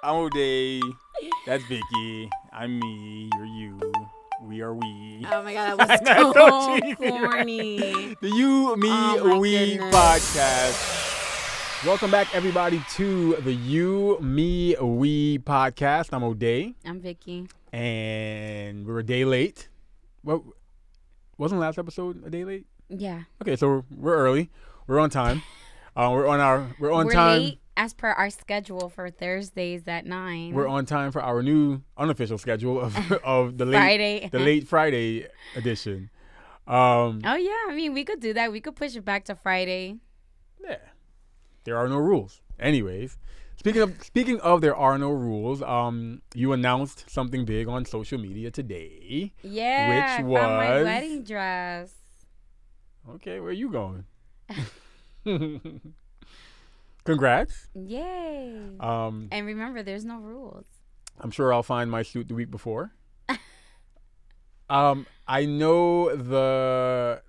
I'm O'Day. That's Vicky. I'm me. You're you. We are we. Oh my god, that was That's so cheesy, corny. right? The You, Me, Oh my We goodness. podcast. Welcome back, everybody, to the You, Me, We podcast. I'm O'Day, I'm Vicky. and we're a day late. Well, wasn't last episode a day late? Yeah. Okay, so we're early. We're on time. We're on We're time. late as per our schedule for Thursdays at 9. We're on time for our new unofficial schedule of the Friday. late Friday edition. Oh yeah, I mean we could do that. We could push it back to Friday. Yeah, there are no rules. Anyways, speaking of there are no rules. You announced something big on social media today. Yeah, Which I found my was- wedding dress. Okay, where are you going? Congrats. Yay. Um, And remember, there's no rules. I'm sure I'll find my suit the week before. I know the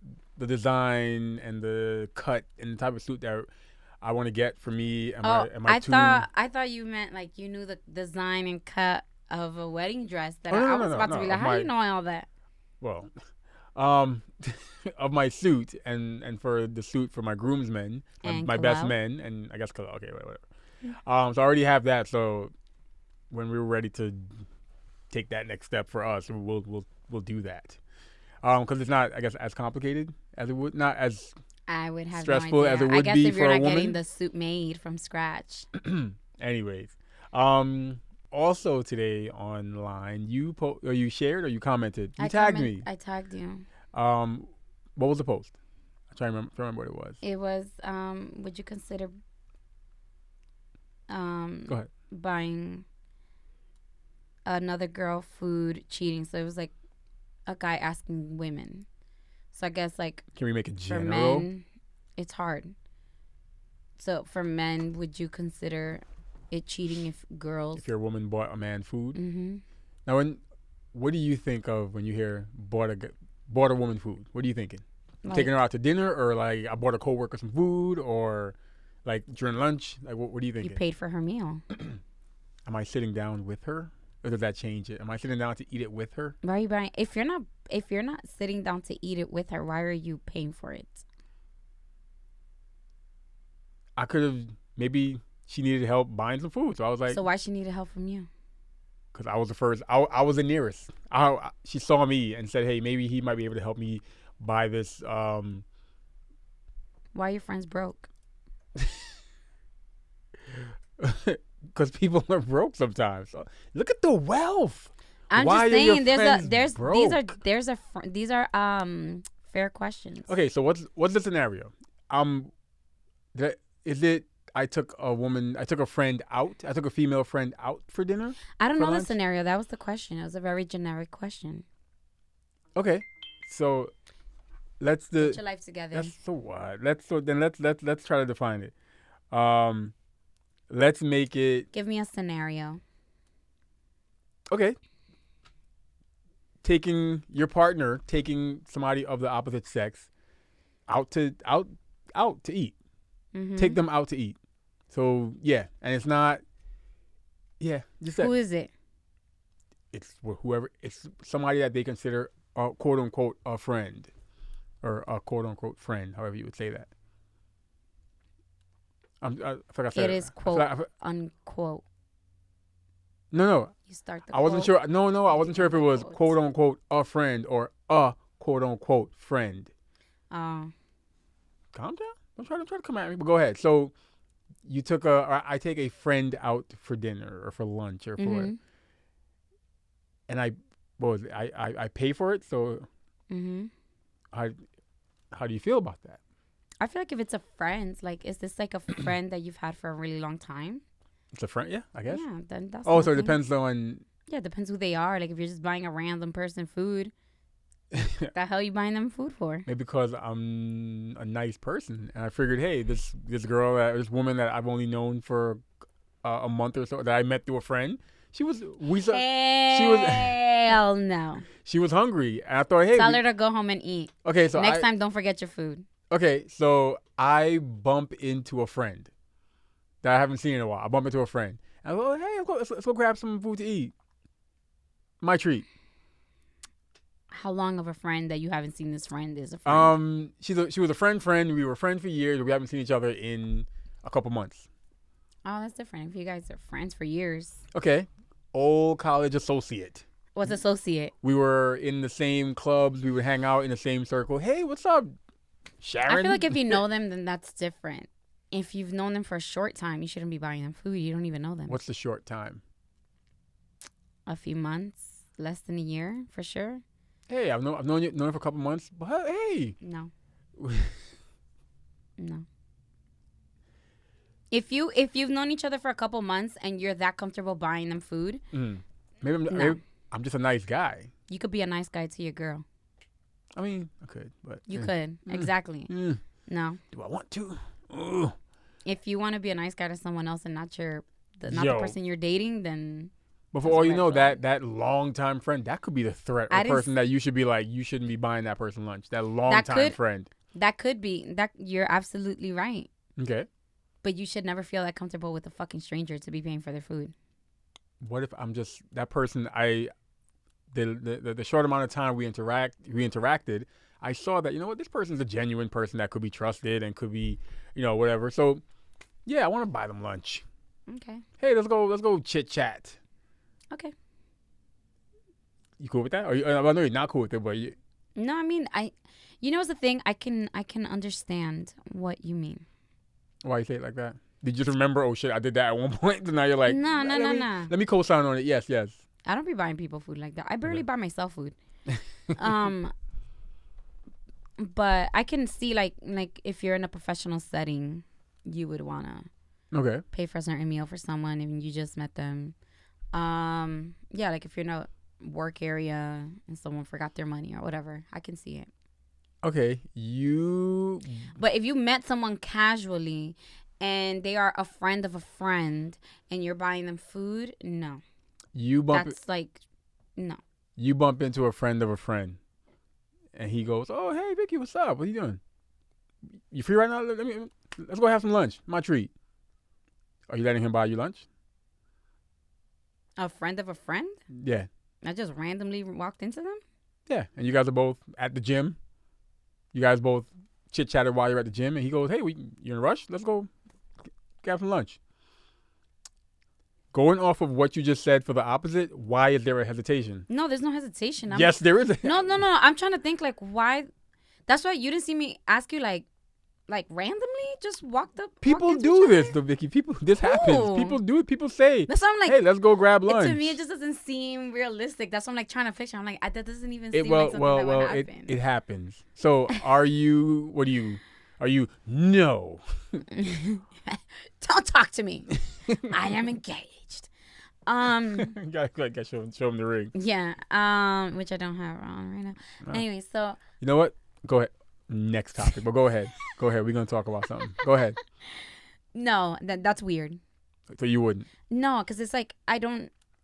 design and the cut and the type of suit that I want to get for me and my two. I thought you meant like you knew the design and cut of a wedding dress. That I was about to be like, how do you know all that? Well, of my suit and for the suit for my groomsmen, my best Kalel. men, and I guess Kalel. Okay, whatever. So I already have that. So when we're ready to take that next step for us, we'll do that. Because it's not, I guess, as complicated as it would, not as I would have stressful no idea. as it I would guess be if for you're a not woman. getting the suit made from scratch. Anyways, also today online, you shared or you commented. You tagged me. I tagged you. What was the post? I'm trying to remember what it was. It was, would you consider Go ahead. buying another girl food cheating? So it was like a guy asking women. So I guess like Can we make it for general? men, it's hard. So for men, would you consider it cheating if girls? If your woman bought a man food. Mm-hmm. Now, what do you think of when you hear bought a woman food? What are you thinking? Like, Taking her out to dinner, or like I bought a coworker some food, or like during lunch? Like what are you you thinking? paid for her meal. Am I sitting down with her, or does that change it? Am I sitting down to eat it with her? Why are you buying? If you're not sitting down to eat it with her, why are you paying for it? I could have maybe she needed help buying some food, so I was like, So why she needed help from you? because I was the first, I was the nearest. She saw me and said, hey, maybe he might be able to help me buy this. Why are your friends broke? Because people are broke sometimes. So, look at the wealth. I'm Why just are your saying friends broke? these are fair questions. Okay, so what's the scenario? Is it I took a friend out. I took a female friend out for dinner. I don't for know lunch? the scenario. That was the question. It was a very generic question. Okay, so let's Get your life together. That's so what? Let's try to define it. Let's make it Give me a scenario. okay. Taking somebody of the opposite sex out to eat. Mm-hmm. Take them out to eat. So yeah, and it's not. Yeah, just that. Who is it? It's whoever. It's somebody that they consider a quote unquote a friend, or a quote unquote friend, however you would say that. I forgot. I said It is quote unquote. No. You start the. I wasn't quote. sure. No, I wasn't sure if it was Quotes. quote unquote a friend or a quote unquote friend. Oh. Calm down. Don't try to come at me. But go ahead. So you took I take a friend out for dinner or for lunch or for, Mm-hmm. and what was it? I pay for it. So Mm-hmm. how do you feel about that? I feel like if it's a friend, like, is this like a friend that you've had for a really long time? It's a friend, yeah, I guess. Yeah, then that's. Oh, so it nothing. depends on. Yeah, it depends who they are. Like, if you're just buying a random person food, the hell you buying them food for? Maybe because I'm a nice person, and I figured, hey, this woman that I've only known for a month or so, that I met through a friend, she was Hell no. she was hungry, and I thought, hey, Tell her to go home and eat. okay, so Next time, don't forget your food. Okay, so I bump into a friend that I haven't seen in a while. I bump into a friend, I go, hey, let's go grab some food to eat. My treat. How long of a friend that you haven't seen this friend is a friend? She was a friend. We were friends for years, but we haven't seen each other in a couple months. Oh, that's different. If you guys are friends for years. Okay. Old college associate. What's associate? We were in the same clubs. We would hang out in the same circle. Hey, what's up, Sharon? I feel like if you know them, then that's different. If you've known them for a short time, you shouldn't be buying them food. You don't even know them. What's the short time? A few months, less than a year, for sure. Hey, I've known you for a couple months, but hey. No. No. If you've known each other for a couple months and you're that comfortable buying them food, maybe I'm just a nice guy. You could be a nice guy to your girl. I mean, I could, but you could exactly. No. Do I want to? Ugh. If you want to be a nice guy to someone else and not the person you're dating, then. But for all you know, that longtime friend, that could be the threat or person that you should be like, you shouldn't be buying that person lunch. That longtime friend. That could be. That you're absolutely right. Okay. But you should never feel that comfortable with a fucking stranger to be paying for their food. What if I'm just that person? The short amount of time we interacted, I saw that, you know what, this person's a genuine person that could be trusted and could be, whatever. So, yeah, I want to buy them lunch. Okay. Hey, let's go chit chat. Okay. You cool with that? Or I know you're not cool with it, but no, I mean, what's the thing? I can understand what you mean. Why you say it like that? Did you just remember? Oh shit, I did that at one point. And now you're like, no. Let me co-sign on it. Yes. I don't be buying people food like that. I barely buy myself food. But I can see like if you're in a professional setting, you would wanna pay for a certain meal for someone and you just met them. Yeah, like if you're in a work area and someone forgot their money or whatever, I can see it. Okay, But if you met someone casually and they are a friend of a friend and you're buying them food, no. No. You bump into a friend of a friend and he goes, oh, hey, Vicky, what's up? What are you doing? You free right now? Let's go have some lunch. My treat. Are you letting him buy you lunch? A friend of a friend? Yeah. I just randomly walked into them? Yeah, and you guys are both at the gym. You guys both chit-chatted while you're at the gym, and he goes, hey, you in a rush? Let's go get some lunch. Going off of what you just said for the opposite, why is there a hesitation? No, there's no hesitation. Yes, there is. No. I'm trying to think, like, why. That's why you didn't see me ask you, like randomly just walked up. People do this, though, Vicky. This happens. People do it. People say, that's why I'm like, hey, let's go grab lunch. To me, it just doesn't seem realistic. That's what I'm like trying to picture. I'm like, that doesn't even seem like something that would happen. It happens. So are you, no. Don't talk to me. I am engaged. Gotta show him the ring. Yeah. Which I don't have on right now. No. Anyway, so. You know what? Go ahead. Next topic, but go ahead. We're gonna talk about something. Go ahead. No, that's weird. So you wouldn't? No, because it's like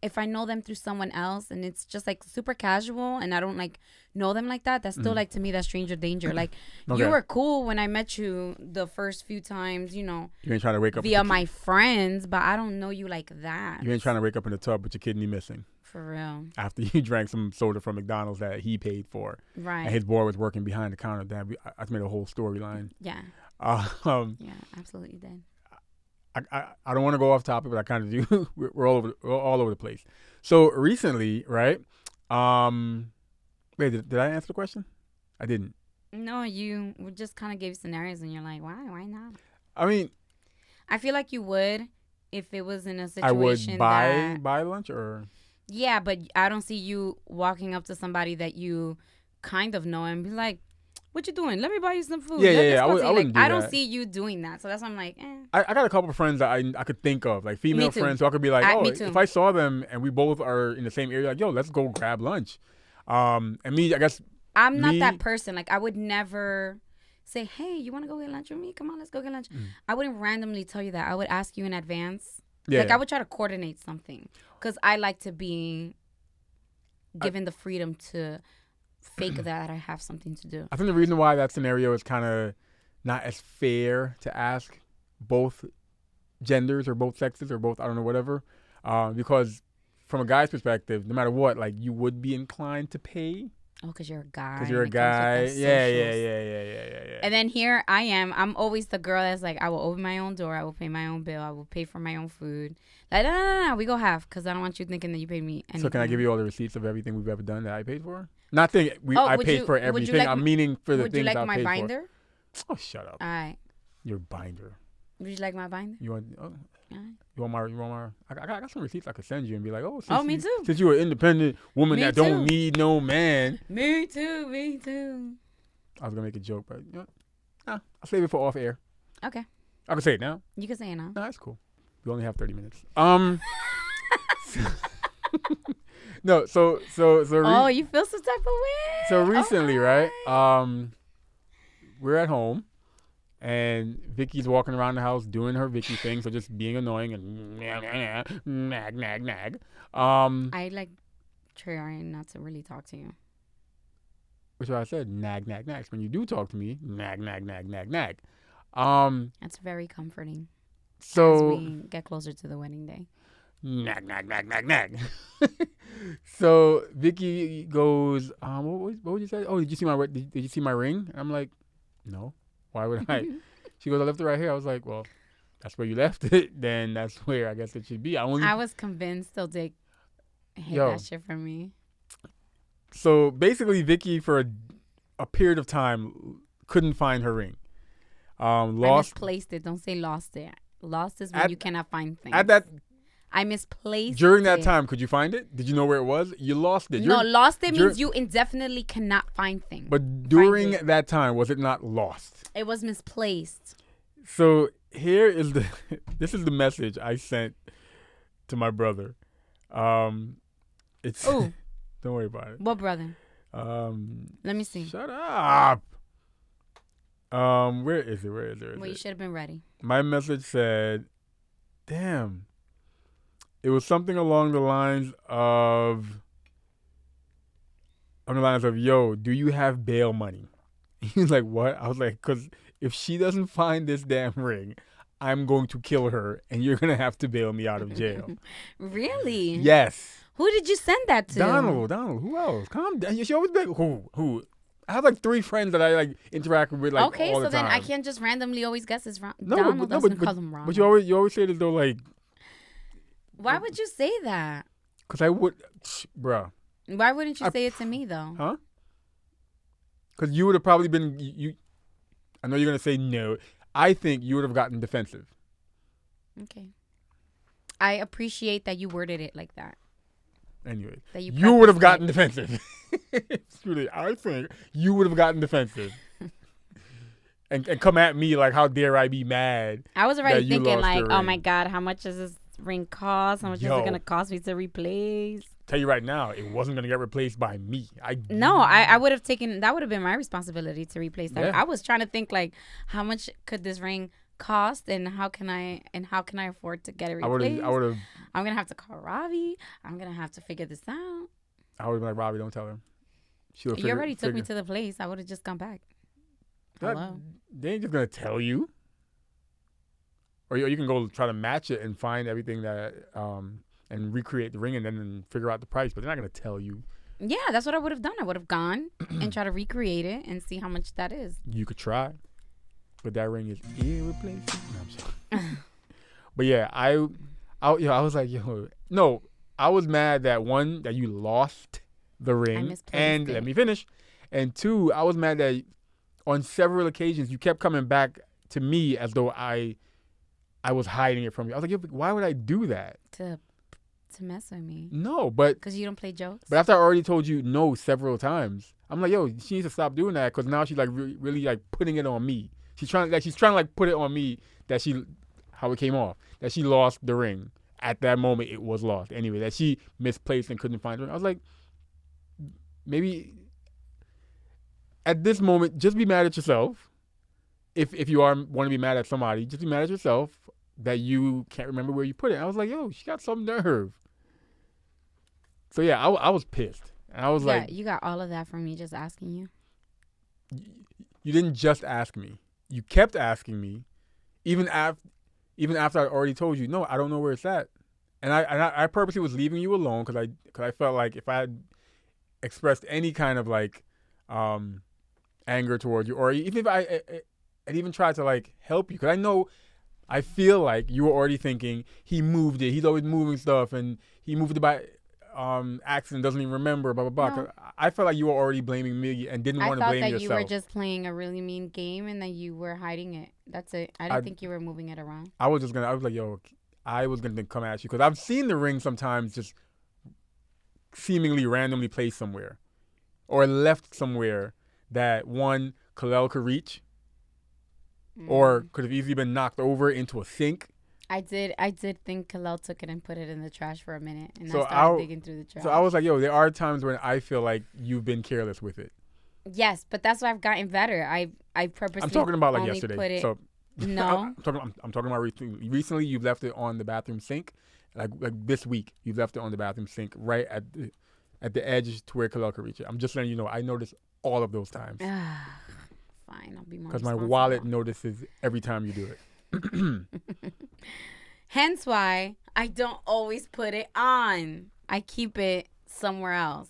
if I know them through someone else and it's just like super casual and I don't like know them like that, that's still like to me that's stranger danger. Like you were cool when I met you the first few times, you ain't trying to wake up via my friends, but I don't know you like that. You ain't trying to wake up in the tub with your kidney missing. For real. After you drank some soda from McDonald's that he paid for. Right. And his boy was working behind the counter. Damn, I made a whole storyline. Yeah. Yeah, absolutely did. I don't want to go off topic, but I kind of do. We're all over the place. So recently, right? Wait, did I answer the question? I didn't. No, you just kind of gave scenarios, and you're like, why? Why not? I mean, I feel like you would if it was in a situation. I would buy lunch or. Yeah, but I don't see you walking up to somebody that you kind of know and be like, what you doing? Let me buy you some food. Yeah. I wouldn't do I don't see you doing that. So that's why I'm like, I got a couple of friends that I could think of, like female friends, so I could be like, if I saw them and we both are in the same area, like, yo, let's go grab lunch. And me, I guess. I'm not that person. Like, I would never say, hey, you want to go get lunch with me? Come on, let's go get lunch. I wouldn't randomly tell you that. I would ask you in advance. Yeah. Like, I would try to coordinate something because I like to be given the freedom to fake that I have something to do. I think the reason why that scenario is kind of not as fair to ask both genders or both sexes or both, I don't know, whatever. Because from a guy's perspective, no matter what, like you would be inclined to pay. Oh, because you're a guy. Because you're a guy. Yeah. And then here I am. I'm always the girl that's like, I will open my own door. I will pay my own bill. I will pay for my own food. Like, no. We go half because I don't want you thinking that you paid me anything. So can I give you all the receipts of everything we've ever done that I paid for? Not thinking I paid for everything. Like, I'm meaning for the things I paid for. Would you like my binder? Oh, shut up. All right. Your binder. Would you like my binder? You want? Oh. You want my? I got some receipts I could send you and be like, oh, me too. Since you're an independent woman that don't need no man. Me too. I was gonna make a joke, but I'll save it for off air. Okay. I can say it now. You can say it now. No, that's cool. We only have 30 minutes. No, so. You feel some type of way. So recently, right? We're at home. And Vicky's walking around the house doing her Vicky thing, so just being annoying and nag. I like trying not to really talk to you. Which is why I said nag. When you do talk to me, nag. That's very comforting. So as we get closer to the wedding day. Nag. So Vicky goes, what would you say? Oh, did you see my ring? And I'm like, no. Why would I? She goes, I left it right here. I was like, well, that's where you left it. Then that's where I guess it should be. I was convinced they'll hid that shit from me. So basically, Vicky, for a period of time, couldn't find her ring. I misplaced it. Don't say lost it. Lost is when you cannot find things. I misplaced during that time. Could you find it? Did you know where it was? You lost it. Lost it means you indefinitely cannot find things. But during that time, was it not lost? It was misplaced. So here is this is the message I sent to my brother. It's don't worry about it. What brother? Let me see. Shut up. Where is it? Well, you should have been ready. My message said, damn. It was something along the lines of, yo, do you have bail money? He was like, what? I was like, because if she doesn't find this damn ring, I'm going to kill her, and you're going to have to bail me out of jail. Really? Yes. Who did you send that to? Donald. Who else? Calm down. She always be like, who? I have like 3 friends that I like interact with like all the time. Okay, so then I can't just randomly always guess it's wrong. Donald doesn't call him wrong. But you always say it as though like. Why would you say that? Because I would, bruh. Why wouldn't you say it to me though? Huh? Because you would have probably been you. I know you're gonna say no. I think you would have gotten defensive. Okay. I appreciate that you worded it like that. Anyway, you would have gotten defensive. Truly, I think you would have gotten defensive. and come at me like, how dare I be mad? I was already thinking like, oh my God, how much does this ring cost? How much is it going to cost me to replace? Tell you right now, it wasn't going to get replaced by me. I would have taken, that would have been my responsibility to replace that. Yeah. I was trying to think like, how much could this ring cost and how can I afford to get it replaced? I'm going to have to call Robbie. I'm going to have to figure this out. I would have been like, Robbie, don't tell her. You already took me to the place. I would have just come back. Hello. They ain't just going to tell you. Or you can go try to match it and find everything that, and recreate the ring and then figure out the price. But they're not going to tell you. Yeah, that's what I would have done. I would have gone and try to recreate it and see how much that is. You could try. But that ring is irreplaceable. No, I'm sorry. But yeah, I was like, no, I was mad that one, that you lost the ring. And let me finish. And 2, I was mad that on several occasions you kept coming back to me as though I was hiding it from you. I was like, why would I do that? To mess with me. No, but because you don't play jokes. But after I already told you no several times, I'm like, yo, she needs to stop doing that because now she's like really like putting it on me. She's trying to like put it on me that how it came off, that she lost the ring. At that moment, it was lost. Anyway, that she misplaced and couldn't find it. I was like, maybe at this moment, just be mad at yourself. If you want to be mad at somebody, just be mad at yourself that you can't remember where you put it. I was like, yo, she got some nerve. So yeah, I was pissed. And I was like, you got all of that from me just asking you. You didn't just ask me. You kept asking me, even even after I already told you, no, I don't know where it's at. And I purposely was leaving you alone because I felt like if I had expressed any kind of like anger towards you, or even if I'd even tried to like help you, because I feel like you were already thinking he moved it. He's always moving stuff, and he moved it by accident, doesn't even remember, blah blah blah. No. I felt like you were already blaming me and didn't want to blame yourself. I thought that you were just playing a really mean game and that you were hiding it. That's it. I didn't think you were moving it around. I was like, yo, I was gonna come at you because I've seen the ring sometimes just seemingly randomly placed somewhere or left somewhere that one Kalel could reach, or could have easily been knocked over into a sink. I did think Kalel took it and put it in the trash for a minute, and so I started digging through the trash. So I was like, yo, there are times when I feel like you've been careless with it. Yes, but that's why I've gotten better. I purposely. I'm talking about like only yesterday. Put it, so no, I'm talking about recently. Recently, you've left it on the bathroom sink. Like this week, you've left it on the bathroom sink right at the edge to where Kalel could reach it. I'm just letting you know. I notice all of those times. Fine, I'll be more. Because my wallet notices every time you do it. Hence why I don't always put it on. I keep it somewhere else.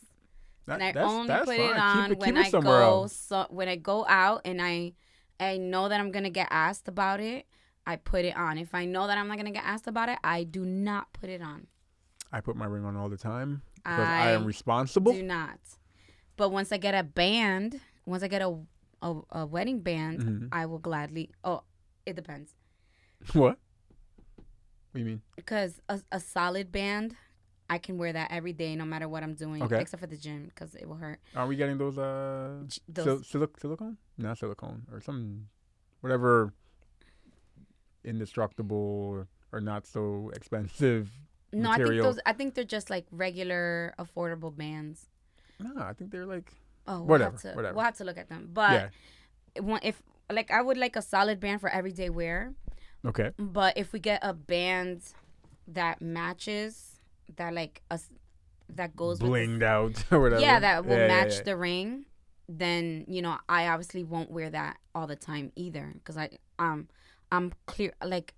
And I only put it on when I go. So when I go out and I know that I'm gonna get asked about it, I put it on. If I know that I'm not gonna get asked about it, I do not put it on. I put my ring on all the time because I am responsible. Do not. But once I get a band, once I get a wedding band, I will gladly. Oh, it depends. What? What do you mean? Because a solid band, I can wear that every day, no matter what I'm doing, except for the gym, because it will hurt. Are we getting those silicone? Not silicone, or some whatever indestructible or not so expensive material. I think they're just like regular affordable bands. No, I think they're like whatever. Whatever. We'll have to look at them. But if like I would like a solid band for everyday wear. Okay. But if we get a band that matches, that like that goes blinged out or whatever. Yeah, that will match the ring, then I obviously won't wear that all the time either, because I'm clear, like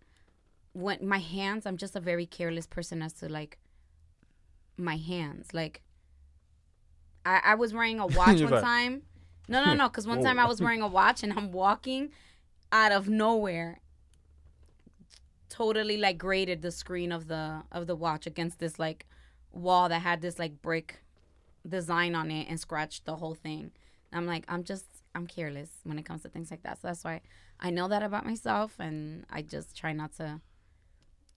when my hands, I'm just a very careless person as to like my hands. Like I was wearing a watch one time. No, because one time I was wearing a watch and I'm walking out of nowhere. Totally like grated the screen of the watch against this like wall that had this like brick design on it and scratched the whole thing. I'm like, I'm careless when it comes to things like that. So that's why I know that about myself, and I just try not to.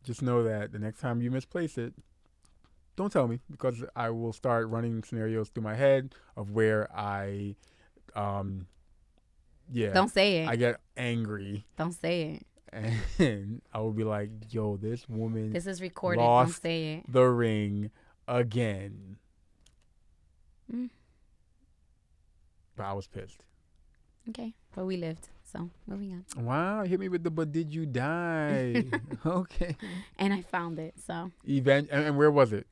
Just know that the next time you misplace it, don't tell me, because I will start running scenarios through my head of where I, Don't say it. I get angry. Don't say it. And I will be like, yo, this woman. This is recorded. Lost Don't say it. The ring again. But I was pissed. Okay. But we lived. So moving on. Wow. Hit me with the but did you die? Okay. And I found it. So. And where was it?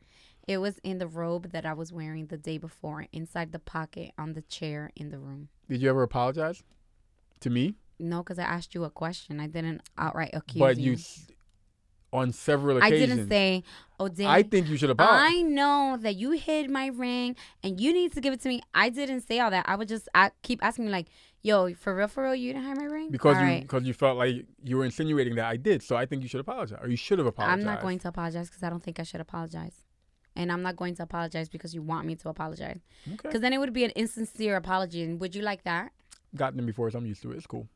It was in the robe that I was wearing the day before, inside the pocket on the chair in the room. Did you ever apologize to me? No, because I asked you a question. I didn't outright accuse but you. On several occasions. I didn't say, oh, Dan, I think you should apologize. I know that you hid my ring and you need to give it to me. I didn't say all that. I would just keep asking me like, yo, for real, you didn't hide my ring? Because you felt like you were insinuating that I did. So I think you should apologize. Or you should have apologized. I'm not going to apologize because I don't think I should apologize. And I'm not going to apologize because you want me to apologize. Okay. Because then it would be an insincere apology. And would you like that? Gotten them before, so I'm used to it. It's cool.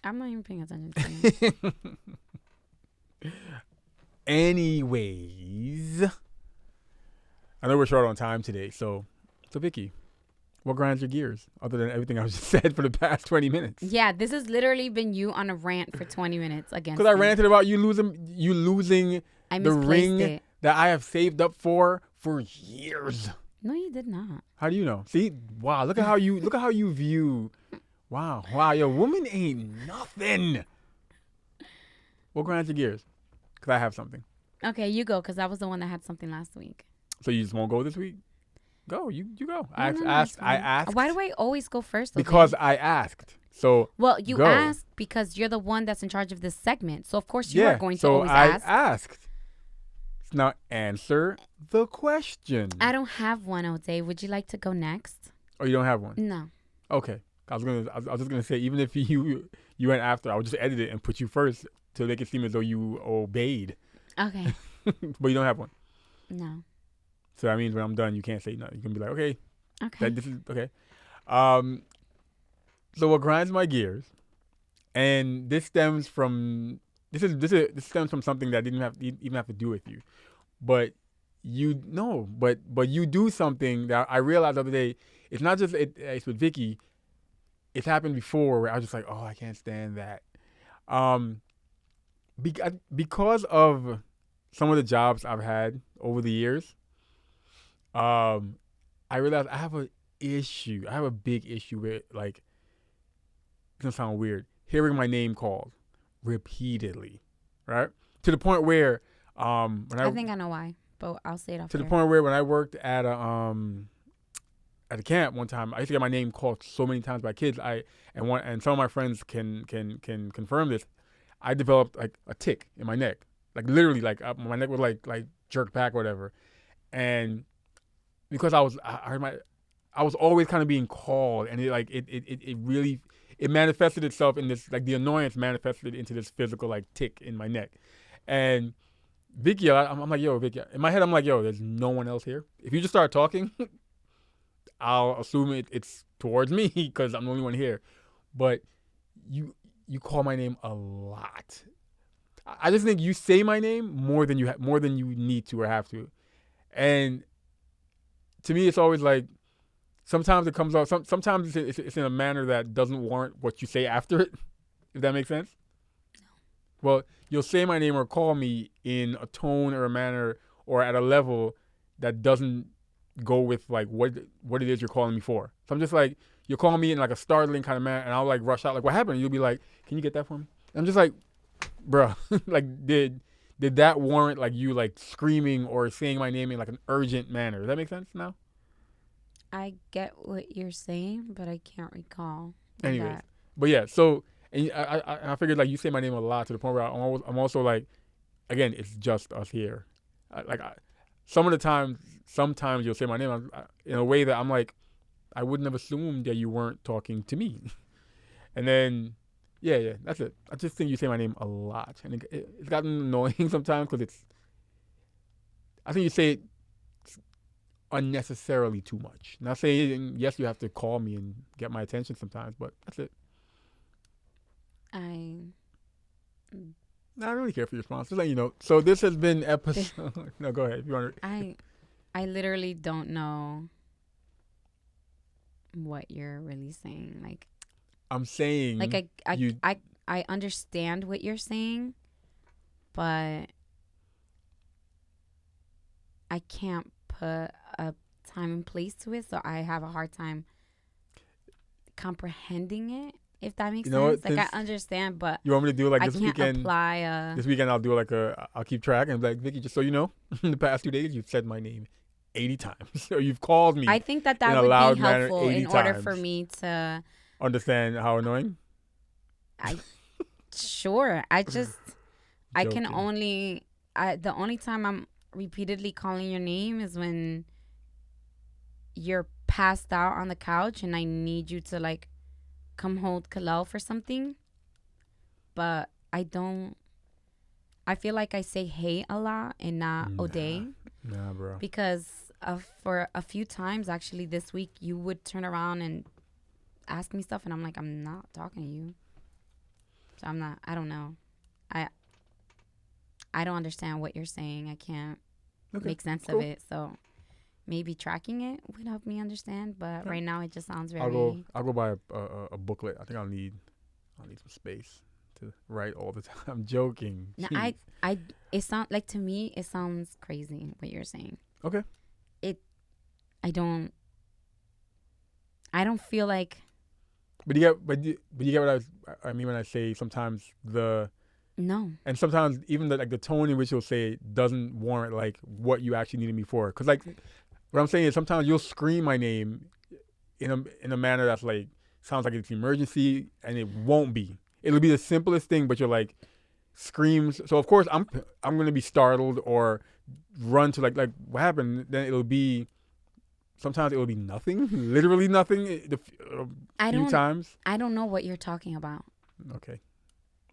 I'm not even paying attention to you. Anyways, I know we're short on time today, so Vicky, what grinds your gears other than everything I just said for the past 20 minutes? Yeah, this has literally been you on a rant for 20 minutes against. Because I ranted about you losing the ring that I have saved up for years. No, you did not. How do you know? See, wow, look at how you view. Wow, your woman ain't nothing. What grinds your gears? Because I have something. Okay, you go, because I was the one that had something last week. So you just won't go this week? Go, you go. I asked. Why do I always go first? Because I asked. So well, you go. asked because you're the one that's in charge of this segment. So of course you are going to always ask. So I asked. Now answer the question. I don't have one, Ode. Would you like to go next? Oh, you don't have one? No. Okay. I was just gonna say, even if you went after, I would just edit it and put you first to make it seem as though you obeyed. Okay. But you don't have one. No. So that means when I'm done, you can't say nothing. You can be like, okay. Okay. This is okay. So what grinds my gears, and this stems from this stems from something that didn't even have to do with you, but you do something that I realized the other day. It's not just it's with Vicky. It's happened before where I was just like, oh, I can't stand that. Because of some of the jobs I've had over the years, I realized I have a big issue with, like, it's gonna sound weird, hearing my name called repeatedly, right? To the point where I think I know why, but I'll say it off. To the point where when I worked at a camp one time, I used to get my name called so many times by kids. And some of my friends can confirm this. I developed like a tick in my neck, like literally, like my neck would like jerk back or whatever, and because I was always kind of being called, and it really manifested itself in this, like, the annoyance manifested into this physical, like, tick in my neck. And Vicky, I'm like, yo, Vicky, in my head, I'm like, yo, there's no one else here. If you just start talking, I'll assume it's towards me because I'm the only one here. But you call my name a lot. I just think you say my name more than you need to or have to. And to me, it's always like, sometimes it comes out. Sometimes it's in a manner that doesn't warrant what you say after it. If that makes sense. Well, you'll say my name or call me in a tone or a manner or at a level that doesn't go with, like, what it is you're calling me for. So I'm just like, you're calling me in like a startling kind of manner, and I'll like rush out, like, what happened? And you'll be like, can you get that for me? And I'm just like, bruh, like, did that warrant, like, you like screaming or saying my name in like an urgent manner? Does that make sense now? I get what you're saying, but I can't recall. Anyways, but yeah, so, and I figured, like, you say my name a lot to the point where I'm also like, again, it's just us here. Sometimes you'll say my name in a way that I'm like, I wouldn't have assumed that you weren't talking to me. And then, yeah, that's it. I just think you say my name a lot, and it's gotten annoying sometimes because I think you say it unnecessarily too much. Not saying, yes, you have to call me and get my attention sometimes, but that's it. I don't really care for your response. Just letting you know. So this has been episode. No, go ahead. If you want to. I literally don't know what you're really saying. Like, I'm saying, like, I understand what you're saying, but I can't put a time and place to it, so I have a hard time comprehending it, if that makes sense. Like, I understand, but you want me to do, like, this weekend? This weekend I'll do like I'll keep track and be like, Vicky, just so you know, in the past 2 days you've said my name 80 times. So you've called me. I think that would be helpful in order for me to understand how annoying. Sure. I can only. The only time I'm repeatedly calling your name is when you're passed out on the couch and I need you to, like, come hold Kalel for something. But I feel like I say hey a lot and not O'Day. Nah, bro. Because for a few times, actually, this week, you would turn around and ask me stuff, and I'm like, I'm not talking to you. So I don't know. I don't understand what you're saying. I can't make sense of it. So maybe tracking it would help me understand. But right now, it just sounds very. I'll go buy a booklet. I think I'll need some space to write all the time. I'm joking. No, it sounds like, to me, it sounds crazy what you're saying. Okay. I don't feel like. But you get what I mean when I say sometimes No. And sometimes even the tone in which you'll say it doesn't warrant, like, what you actually needed me for. Because, like, what I'm saying is sometimes you'll scream my name in a manner that's, like, sounds like it's emergency, and it won't be. It'll be the simplest thing, but you're like screams. So of course I'm gonna be startled or run to like what happened. Then it'll be sometimes it will be nothing, literally nothing. A few times. I don't know what you're talking about. Okay,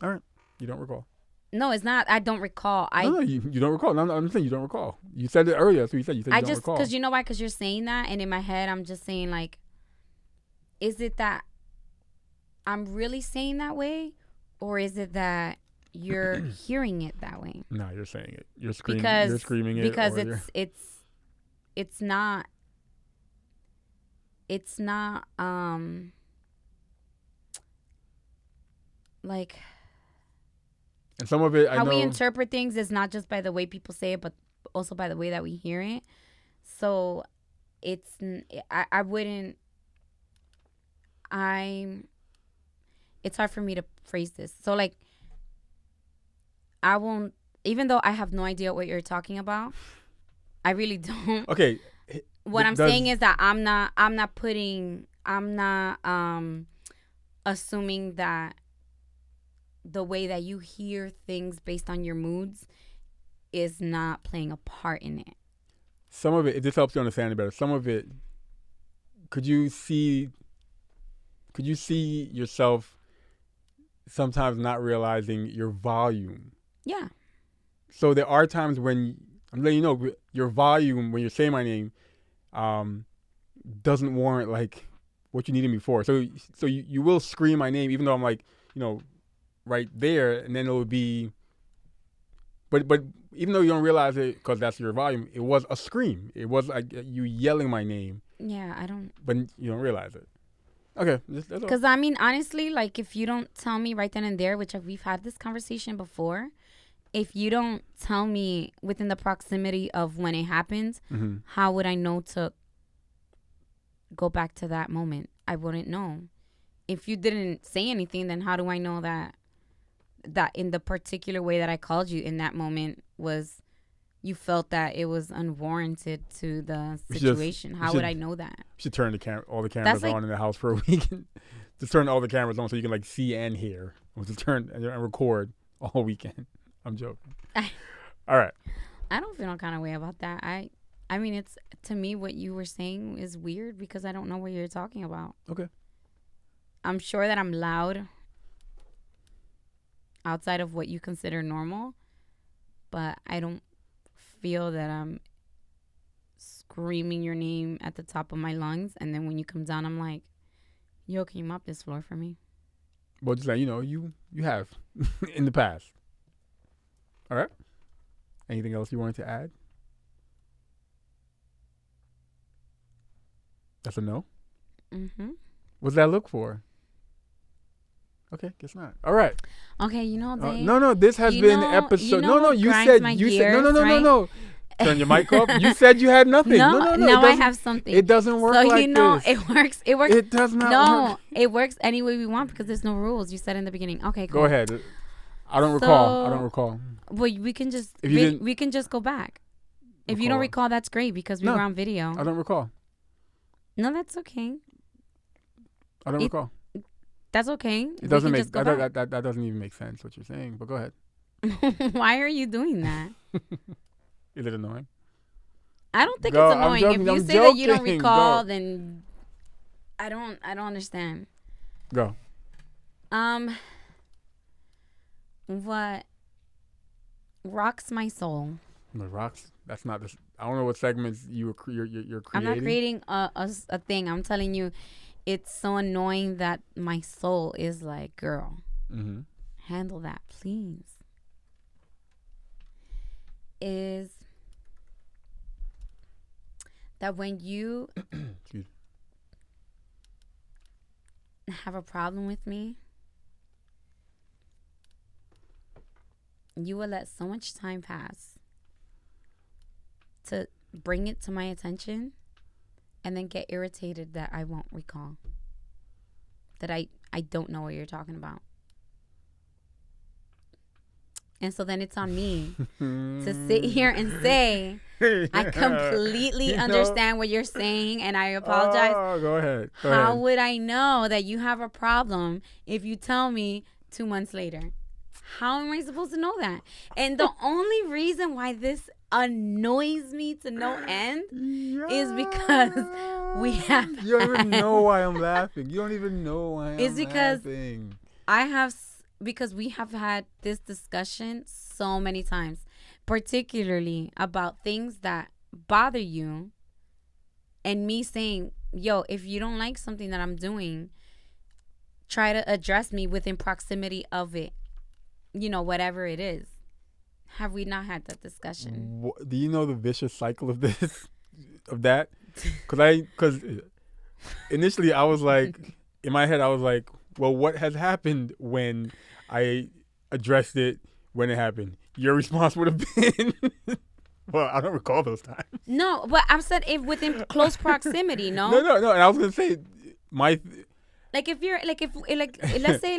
all right. You don't recall. No, it's not. I don't recall. No, you don't recall. No, I'm saying you don't recall. You said it earlier. That's what you said. You said you don't recall. Because you know why? Because you're saying that, and in my head, I'm just saying like, is it that I'm really saying that way, or is it that you're hearing it that way? No, you're saying it. You're screaming. You're screaming it because it's not. It's not like. And some of it, how we interpret things is not just by the way people say it, but also by the way that we hear it. So it's, it's hard for me to phrase this. So like, I won't, even though I have no idea what you're talking about, I really don't. Okay. What I'm saying is that I'm not assuming that the way that you hear things based on your moods is not playing a part in it. Some of it, if this helps you understand it better, some of it, could you see yourself sometimes not realizing your volume? Yeah. So there are times when, I'm letting you know, your volume, when you're saying my name, doesn't warrant like what you needed me for. So you will scream my name, even though I'm like, right there, and then it would be, but even though you don't realize it because that's your volume, it was a scream. It was like you yelling my name. Yeah, I don't. But you don't realize it. Okay. Because I mean, honestly, like if you don't tell me right then and there, which we've had this conversation before, if you don't tell me within the proximity of when it happens, how would I know to go back to that moment? I wouldn't know. If you didn't say anything, then how do I know that in the particular way that I called you in that moment was you felt that it was unwarranted to the situation? How would I know that? You should turn all the cameras on in the house for a week. Just turn all the cameras on so you can like see and hear. Just turn and record all weekend. I'm joking. All right. I don't feel no kind of way about that. I mean, it's, to me, what you were saying is weird because I don't know what you're talking about. Okay. I'm sure that I'm loud outside of what you consider normal, but I don't feel that I'm screaming your name at the top of my lungs, and then when you come down, I'm like, yo, can you mop this floor for me? Well, just like, you have in the past. All right. Anything else you wanted to add? That's a no? Mm-hmm. What's that look for? Okay, guess not. All right. Okay, no, this has been episode. You said no. Turn your mic off. You said you had nothing. No, I have something. It doesn't work like this. It works. It does not work. No, it works any way we want because there's no rules. You said in the beginning. Okay, cool. Go ahead. I don't recall. Well, we can just we can just go back. If you don't recall, that's great because we were on video. I don't recall. No, that's okay. I don't recall. That's okay. It doesn't make that doesn't even make sense what you're saying. But go ahead. Why are you doing that? Is it annoying? I don't think it's annoying. If you say that you don't recall, then I don't understand. Go. What rocks my soul? What rocks? That's not this. I don't know what segments you're creating. I'm not creating a thing. I'm telling you, it's so annoying that my soul is like, girl, handle that, please. Is that when you have a problem with me, you will let so much time pass to bring it to my attention and then get irritated that I won't recall, that I don't know what you're talking about. And so then it's on me to sit here and say I completely understand what you're saying, and I apologize. Oh, go ahead. How would I know that you have a problem if you tell me 2 months later? How am I supposed to know that? And the only reason why this annoys me to no end is because we have. You don't even know why I'm laughing. You don't even know why I'm laughing. It's because we have had this discussion so many times, particularly about things that bother you, and me saying, yo, if you don't like something that I'm doing, try to address me within proximity of it, whatever it is. Have we not had that discussion? Do you know the vicious cycle of this, of that? Because initially I was like, in my head I was like, well, what has happened when I addressed it when it happened? Your response would have been, well, I don't recall those times. No, but I said if within close proximity, no? No. And I was going to say, if you're, let's say,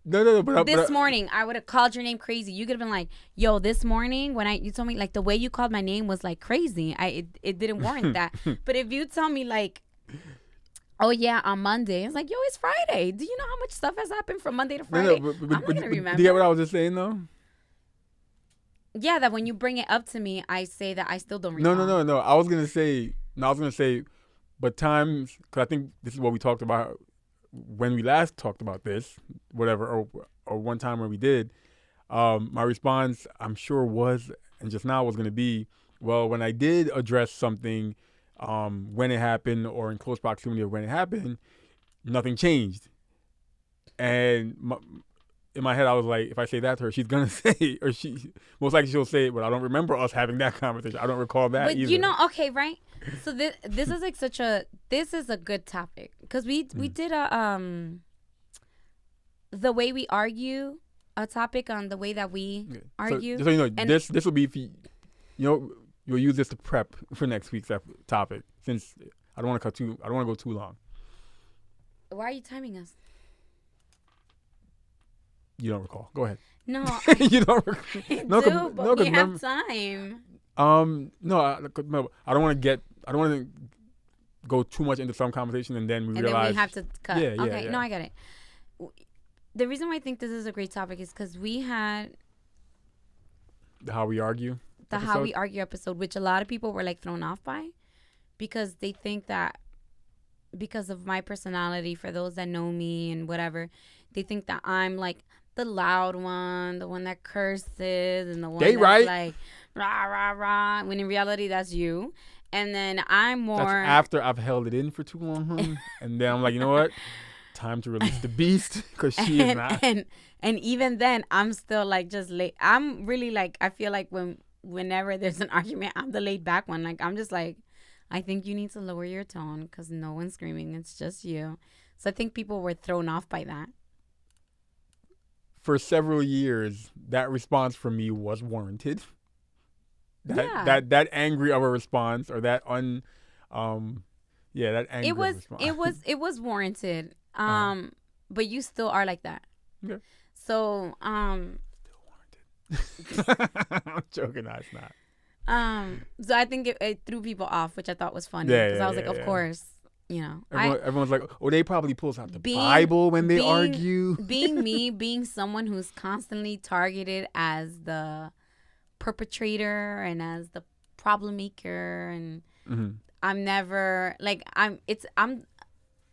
No, this morning, I would have called your name crazy. You could have been like, yo, this morning when you told me, like, the way you called my name was, like, crazy. It didn't warrant that. But if you tell me, like, oh, yeah, on Monday, it's like, yo, it's Friday. Do you know how much stuff has happened from Monday to Friday? But I'm not going to remember. Do you get what I was just saying, though? Yeah, that when you bring it up to me, I say that I still don't recall. No. I was going to say, but times, because I think this is what we talked about when we last talked about this, whatever, or one time when we did, my response, I'm sure was, and just now was going to be, well, when I did address something when it happened or in close proximity of when it happened, nothing changed. And in my head, I was like, if I say that to her, she's going to say, or most likely she'll say it, but I don't remember us having that conversation. I don't recall that either. But okay, right? So this is like this is a good topic because we did the way we argue, a topic on the way that we argue. So you know, and this will be, you'll use this to prep for next week's topic, since I don't want to go too long. Why are you timing us? You don't recall. Go ahead. No, you don't recall. But we have time. No, I don't want to go too much into some conversation and then we realize. Then we have to cut. Yeah, okay, yeah. No, I get it. The reason why I think this is a great topic is because we had the How We Argue episode, which a lot of people were like thrown off by, because they think that because of my personality, for those that know me and whatever, they think that I'm like the loud one, the one that curses, and the one that's like rah rah rah. When in reality, that's you. And then I'm more. That's after I've held it in for too long, and then I'm like, you know what? Time to release the beast, because she is not. And even then, I'm still like just late. I'm really like, I feel like whenever there's an argument, I'm the laid back one. Like, I'm just like, I think you need to lower your tone because no one's screaming. It's just you. So I think people were thrown off by that. For several years, that response from me was warranted. That angry of a response, or that that angry response. It was warranted. But you still are like that. Okay. So still warranted. I'm joking. No, it's not. So I think it threw people off, which I thought was funny, because I was like, of course, you know. Everyone's like, oh, they probably pulls out the Bible when they argue. being someone who's constantly targeted as the perpetrator and as the problem maker, and I'm never like I'm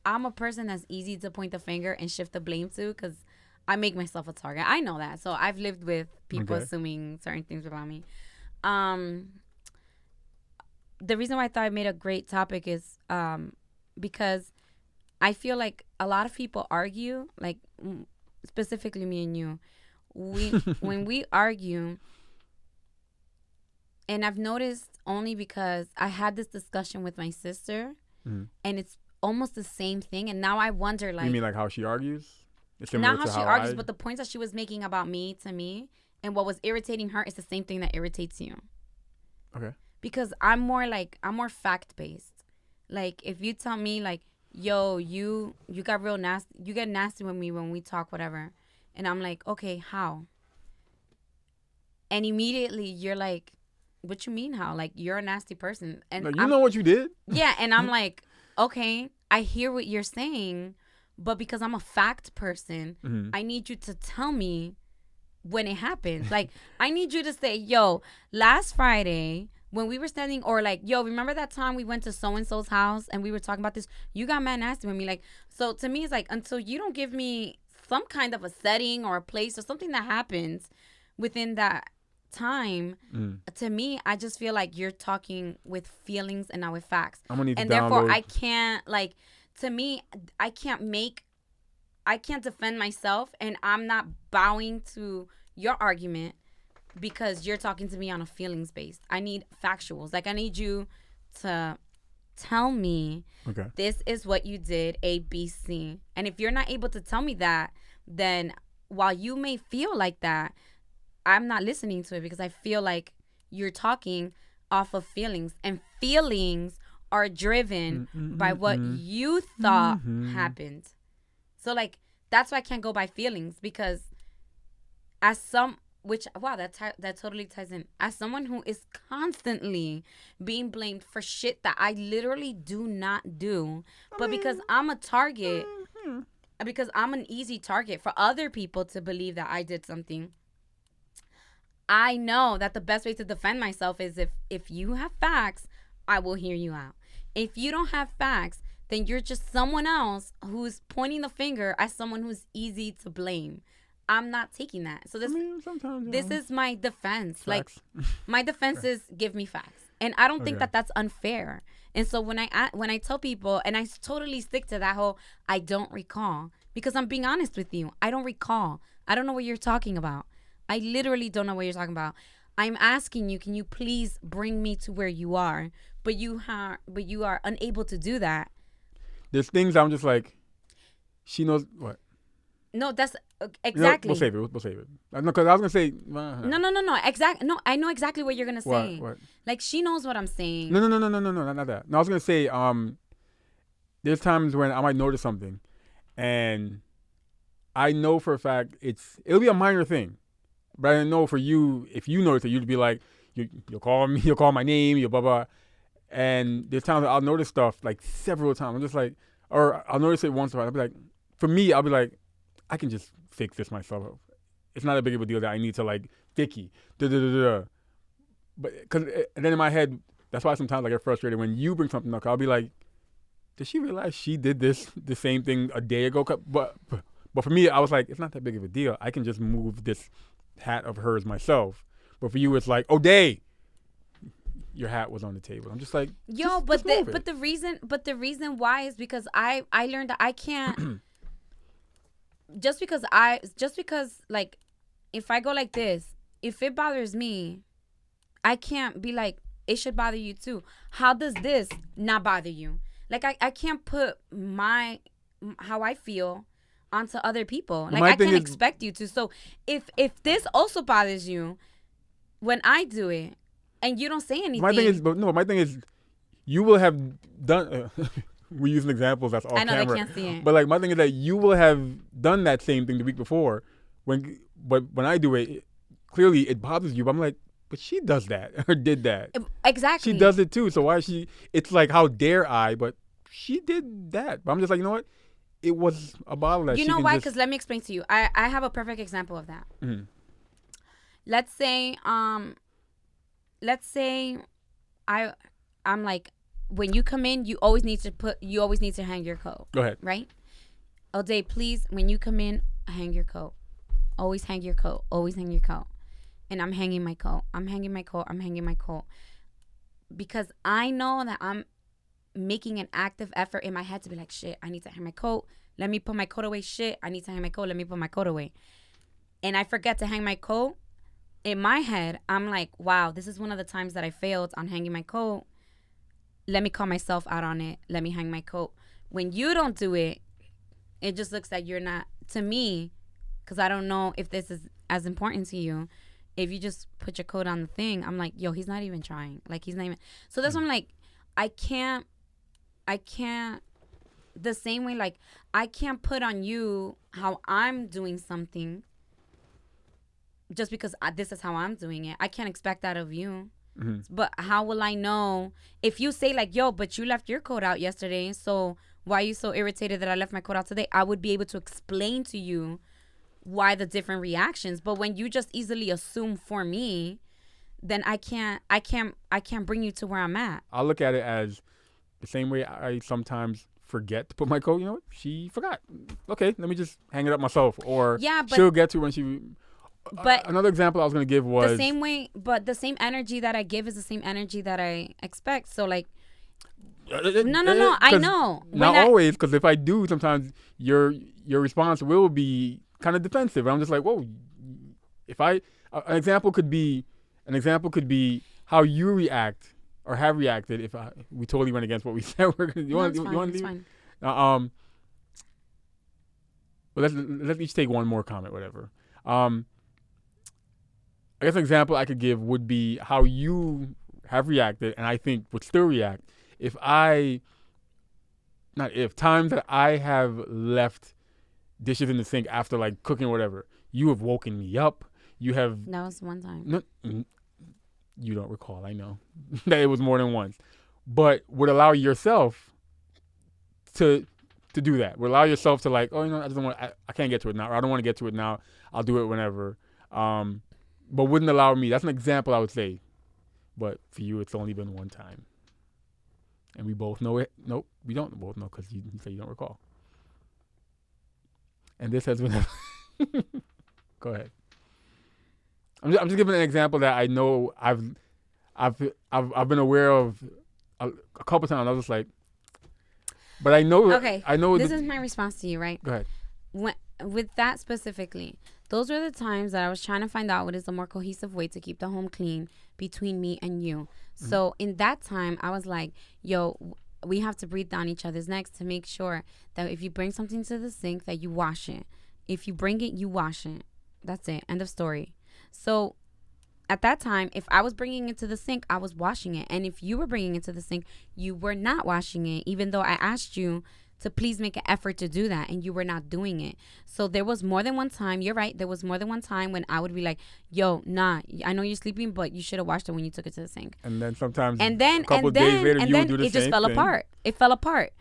a person that's easy to point the finger and shift the blame to, because I make myself a target. I know that. So I've lived with people assuming certain things about me. The reason why I thought I made a great topic is because I feel like a lot of people argue, like specifically me and you. When we argue, and I've noticed only because I had this discussion with my sister, and it's almost the same thing, and now I wonder, like, you mean like how she argues? Not how she argues, but the points that she was making about me to me, and what was irritating her is the same thing that irritates you. Okay. Because I'm more fact based. Like, if you tell me like, yo, you got real nasty, you get nasty with me when we talk, whatever, and I'm like, okay, how? And immediately you're like, what you mean how? Like, you're a nasty person. And like, you know what you did? Yeah, and I'm like, okay, I hear what you're saying, but because I'm a fact person, I need you to tell me when it happened. Like, I need you to say, yo, last Friday when we were standing, or like, yo, remember that time we went to so-and-so's house and we were talking about this? You got mad nasty with me. Like, so to me, it's like, until you don't give me some kind of a setting or a place or something that happens within that time, to me, I just feel like you're talking with feelings and not with facts. I'm gonna need and to therefore download. I can't, like, to me, I can't defend myself, and I'm not bowing to your argument because you're talking to me on a feelings based. I need factuals. Like, I need you to tell me, this is what you did, A, B, C. And if you're not able to tell me that, then while you may feel like that, I'm not listening to it, because I feel like you're talking off of feelings, and feelings are driven by what you thought happened. So, like, that's why I can't go by feelings, because that totally ties in. As someone who is constantly being blamed for shit that I literally do not do, but because I'm a target, because I'm an easy target for other people to believe that I did something, I know that the best way to defend myself is if you have facts, I will hear you out. If you don't have facts, then you're just someone else who's pointing the finger at someone who's easy to blame. I'm not taking that. So this is my defense. Facts. Like, my defense is give me facts. And I don't think that that's unfair. And so when I tell people, and I totally stick to that whole, I don't recall, because I'm being honest with you. I don't recall. I don't know what you're talking about. I literally don't know what you're talking about. I'm asking you, can you please bring me to where you are? But you are unable to do that. There's things I'm just like, she knows what. No, that's exactly. We'll save it. We'll save it. No, because I was gonna say. No. Exactly. No, I know exactly what you're gonna say. What? Like, she knows what I'm saying. No, not that. No, I was gonna say. There's times when I might notice something, and I know for a fact it'll be a minor thing. But I know for you, if you notice it, you'd be like, you'll call me, you'll call my name, you'll blah, blah. And there's times I'll notice stuff like several times. I'm just like, or I'll notice it once in a while. I'll be like, for me, I'll be like, I can just fix this myself. It's not a big of a deal that I need to, like, Vicky, But, because then in my head, that's why sometimes I get frustrated when you bring something up. I'll be like, did she realize she did the same thing a day ago? But for me, I was like, it's not that big of a deal. I can just move this hat of hers myself. But for you, it's like, oh, Day, your hat was on the table. I'm just like, but the reason why is because I learned that I can't just because like, if I go like this, if it bothers me, I can't be like, it should bother you too. How does this not bother you? Like, I can't put how I feel onto other people. Like, I can't expect you to. So if this also bothers you when I do it and you don't say anything. My thing is, you will have done. We're using examples that's off camera. I know they can't see it. But like, my thing is that you will have done that same thing the week before. But when I do it, clearly it bothers you. But I'm like, but she does that or did that. Exactly. She does it too. So why is she? It's like, how dare I? But she did that. But I'm just like, you know what? It was a bottle that you know why? Because let me explain to you. I have a perfect example of that. Mm-hmm. Let's say I'm like, when you come in, you always need to hang your coat. Go ahead. Right? Oh, Dave, please, when you come in, hang your coat. Always hang your coat. Always hang your coat. And I'm hanging my coat. I'm hanging my coat. Because I know that I'm making an active effort in my head to be like, shit, I need to hang my coat. Let me put my coat away. Shit, I need to hang my coat. Let me put my coat away. And I forget to hang my coat. In my head, I'm like, wow, this is one of the times that I failed on hanging my coat. Let me call myself out on it. Let me hang my coat. When you don't do it, it just looks like you're not, to me, because I don't know if this is as important to you. If you just put your coat on the thing, I'm like, yo, he's not even trying. Like, he's not even. So that's why I'm like, I can't, the same way, like, I can't put on you how I'm doing something just because this is how I'm doing it. I can't expect that of you. But how will I know if you say like, yo, but you left your coat out yesterday, so why are you so irritated that I left my coat out today? I would be able to explain to you why the different reactions. But when you just easily assume for me, then I can't bring you to where I'm at. I'll look at it as the same way I sometimes forget to put my coat. You know what? She forgot. Okay, let me just hang it up myself. Or she'll get to when she. But another example I was going to give was the same way, but the same energy that I give is the same energy that I expect. So like, no, I know. Not always, because if I do, sometimes your response will be kind of defensive. I'm just like, whoa. If an example could be how you react or have reacted if we totally went against what we said. You want to leave? Fine. Well, let's each take one more comment, whatever. I guess an example I could give would be how you have reacted, and I think would still react times that I have left dishes in the sink after like cooking or whatever. You have woken me up. You have. That was one time. No, you don't recall. I know that it was more than once, but would allow yourself to do that. Would allow yourself to like, oh, you know, I can't get to it now, or I don't want to get to it now. I'll do it whenever. But wouldn't allow me. That's an example I would say. But for you, it's only been one time. And we both know it. Nope, we don't both know because you say you don't recall. And this has been. Go ahead. I'm just giving an example that I know I've been aware of a couple times. I was just like, but I know. Okay. I know. This is my response to you, right? Go ahead. With that specifically, those were the times that I was trying to find out what is the more cohesive way to keep the home clean between me and you. Mm-hmm. So in that time, I was like, yo, we have to breathe down each other's necks to make sure that if you bring something to the sink, that you wash it. If you bring it, you wash it. That's it. End of story. So at that time, if I was bringing it to the sink, I was washing it. And if you were bringing it to the sink, you were not washing it, even though I asked you to please make an effort to do that, and you were not doing it. So there was more than one time. You're right. There was more than one time when I would be like, yo, nah, I know you're sleeping, but you should have washed it when you took it to the sink. And then sometimes a couple days later, you would do the same thing. It just fell apart. It fell apart.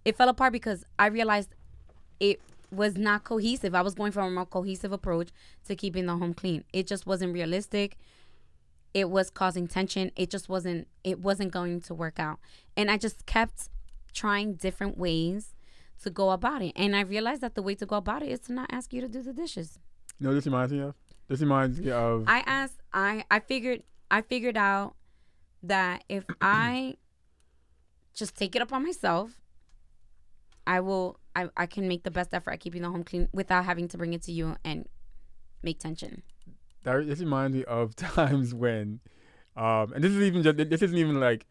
It fell apart because I realized it was not cohesive. I was going for a more cohesive approach to keeping the home clean. It just wasn't realistic. It was causing tension. It wasn't going to work out. And I just kept trying different ways to go about it. And I realized that the way to go about it is to not ask you to do the dishes. You know what this reminds me of? This reminds me of... I figured out that if I just take it upon myself, I can make the best effort at keeping the home clean without having to bring it to you and make tension. This reminds me of times when, and this isn't even like,